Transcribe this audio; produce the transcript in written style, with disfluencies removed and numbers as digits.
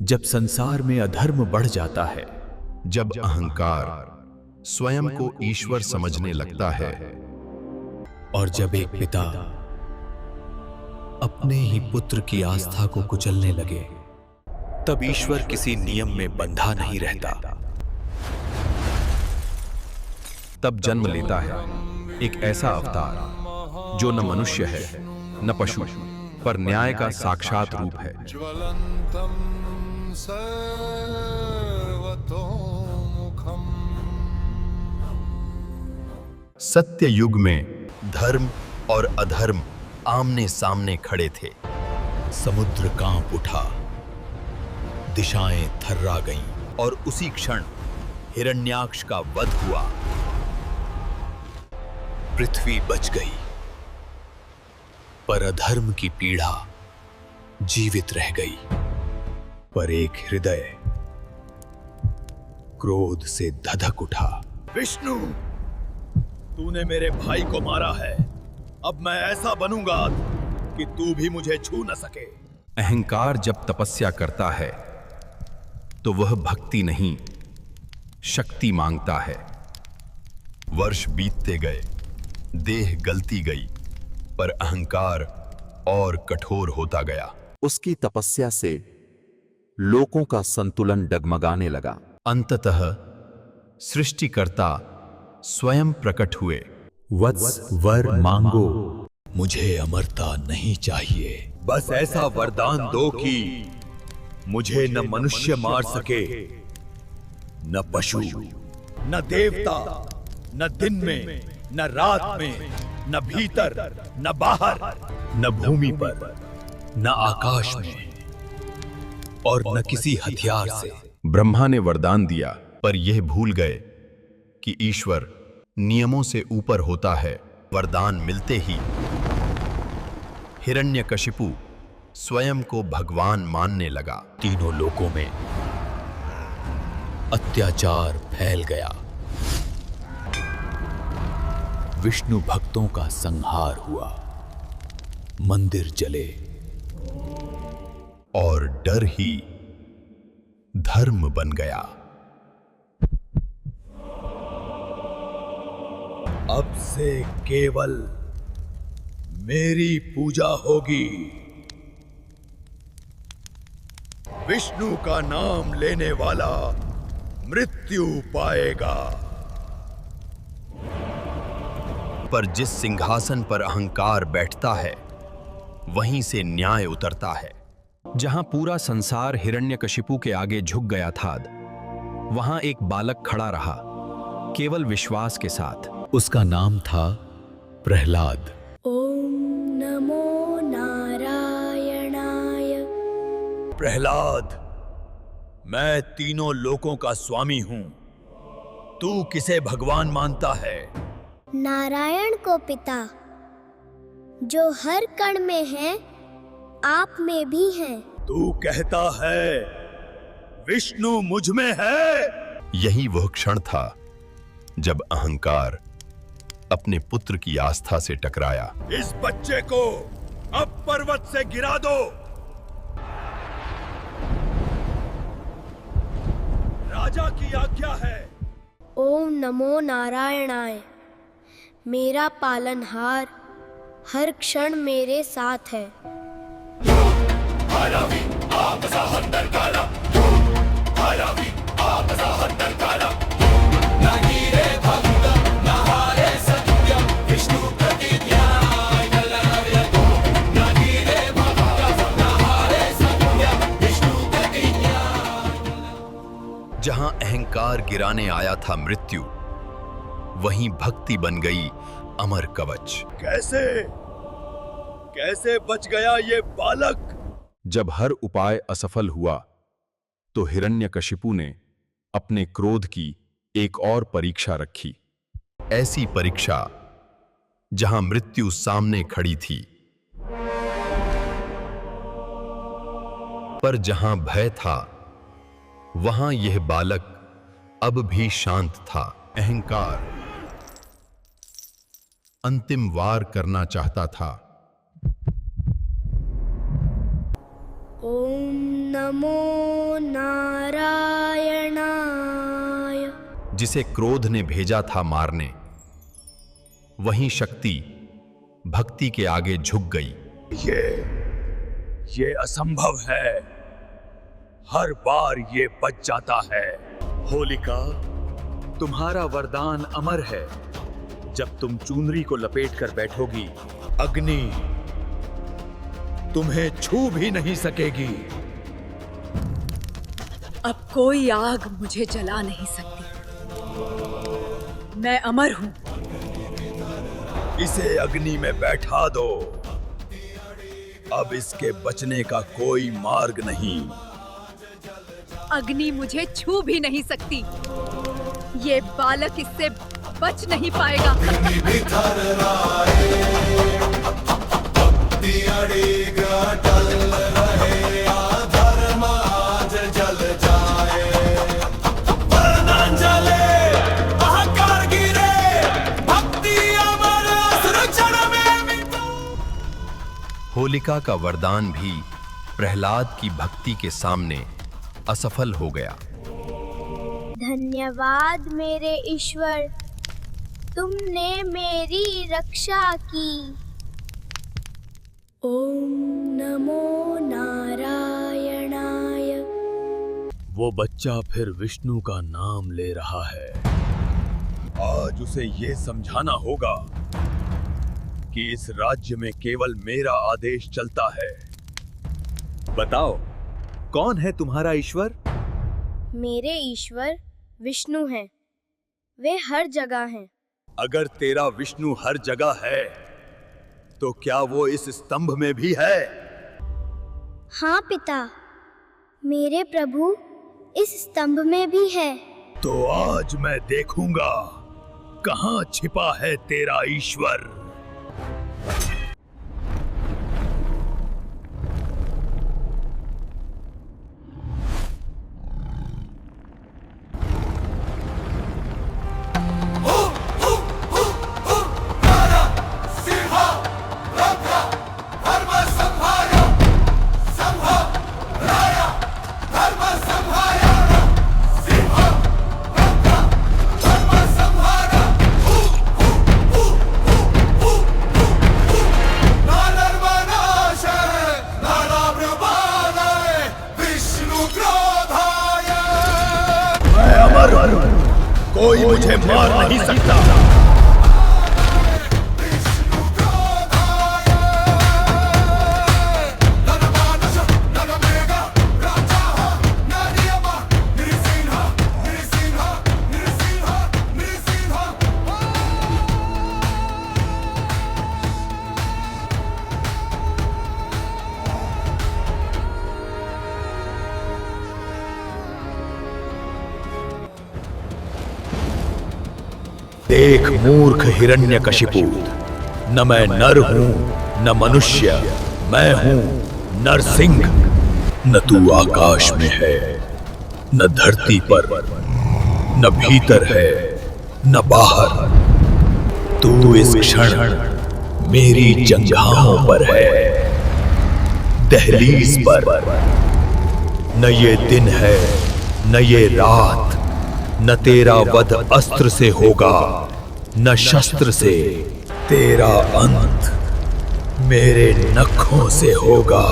जब संसार में अधर्म बढ़ जाता है, जब अहंकार स्वयं को ईश्वर समझने लगता है, और जब एक पिता अपने ही पुत्र की आस्था को कुचलने लगे, तब ईश्वर किसी नियम में बंधा नहीं रहता। तब जन्म लेता है एक ऐसा अवतार जो न मनुष्य है न पशु, पर न्याय का साक्षात रूप है। ज्वलंतम सर्वतोमुखम। सत्य युग में धर्म और अधर्म आमने सामने खड़े थे। समुद्र कांप उठा, दिशाएं थर्रा गईं, और उसी क्षण हिरण्याक्ष का वध हुआ। पृथ्वी बच गई, पर अधर्म की पीड़ा जीवित रह गई। पर एक हृदय क्रोध से धधक उठा। विष्णु, तूने मेरे भाई को मारा है। अब मैं ऐसा बनूंगा कि तू भी मुझे छू न सके। अहंकार जब तपस्या करता है तो वह भक्ति नहीं, शक्ति मांगता है। वर्ष बीतते गए, देह गलती गई, पर अहंकार और कठोर होता गया। उसकी तपस्या से लोकों का संतुलन डगमगाने लगा। अंततः सृष्टिकर्ता स्वयं प्रकट हुए। वत्स वर मांगो, मुझे अमरता नहीं चाहिए। बस ऐसा वरदान दो कि मुझे न मनुष्य मार सके, न पशु, न देवता, न दिन में, न रात में, न भीतर, न बाहर, न भूमि पर, न आकाश में, और न किसी हथियार से। ब्रह्मा ने वरदान दिया, पर यह भूल गए कि ईश्वर नियमों से ऊपर होता है। वरदान मिलते ही हिरण्यकशिपु स्वयं को भगवान मानने लगा। तीनों लोकों में अत्याचार फैल गया। विष्णु भक्तों का संहार हुआ, मंदिर जले, और डर ही धर्म बन गया। अब से केवल मेरी पूजा होगी। विष्णु का नाम लेने वाला मृत्यु पाएगा। पर जिस सिंहासन पर अहंकार बैठता है, वहीं से न्याय उतरता है। जहां पूरा संसार हिरण्यकशिपु के आगे झुक गया था, वहां एक बालक खड़ा रहा, केवल विश्वास के साथ। उसका नाम था प्रहलाद। ओम नमो नारायणाय। प्रहलाद, मैं तीनों लोकों का स्वामी हूं। तू किसे भगवान मानता है? नारायण को पिता, जो हर कण में है, आप में भी हैं। तू कहता है विष्णु मुझ में है। यही वह क्षण था जब अहंकार अपने पुत्र की आस्था से टकराया। इस बच्चे को अब पर्वत से गिरा दो। राजा की आज्ञा है। ओम नमो नारायणाय। मेरा पालनहार हर क्षण मेरे साथ है। जहां अहंकार गिराने आया था मृत्यु, वहीं भक्ति बन गई अमर कवच। कैसे कैसे बच गया ये बालक? जब हर उपाय असफल हुआ, तो हिरण्यकशिपु ने अपने क्रोध की एक और परीक्षा रखी। ऐसी परीक्षा जहां मृत्यु सामने खड़ी थी, पर जहां भय था, वहां यह बालक अब भी शांत था। अहंकार अंतिम वार करना चाहता था। ओम नमो नारायणाय। जिसे क्रोध ने भेजा था मारने, वहीं शक्ति भक्ति के आगे झुक गई। ये असंभव है। हर बार ये बच जाता है। होलिका, तुम्हारा वरदान अमर है। जब तुम चुनरी को लपेट कर बैठोगी, अग्नि तुम्हें छू भी नहीं सकेगी। अब कोई आग मुझे जला नहीं सकती। मैं अमर हूं। इसे अग्नि में बैठा दो। अब इसके बचने का कोई मार्ग नहीं। अग्नि मुझे छू भी नहीं सकती। ये बालक इससे बच नहीं पाएगा। होलिका का वरदान भी प्रहलाद की भक्ति के सामने असफल हो गया। धन्यवाद मेरे ईश्वर, तुमने मेरी रक्षा की। ओम नमो नारायणाय। वो बच्चा फिर विष्णु का नाम ले रहा है। आज उसे ये समझाना होगा कि इस राज्य में केवल मेरा आदेश चलता है। बताओ, कौन है तुम्हारा ईश्वर? मेरे ईश्वर विष्णु हैं। वे हर जगह हैं। अगर तेरा विष्णु हर जगह है, तो क्या वो इस स्तंभ में भी है? हाँ पिता, मेरे प्रभु इस स्तंभ में भी है। तो आज मैं देखूंगा कहाँ छिपा है तेरा ईश्वर। कोई मुझे मार नहीं सकता। देख मूर्ख हिरण्यकशिपु, न मैं नर हूं न मनुष्य, मैं हूं नरसिंह। न तू आकाश में है, न धरती पर, न भीतर है न बाहर। तू इस क्षण मेरी जंघाओं पर है, दहलीज पर। न ये दिन है न ये रात, न तेरा वध अस्त्र से होगा न शस्त्र से। तेरा अंत मेरे नखों से होगा।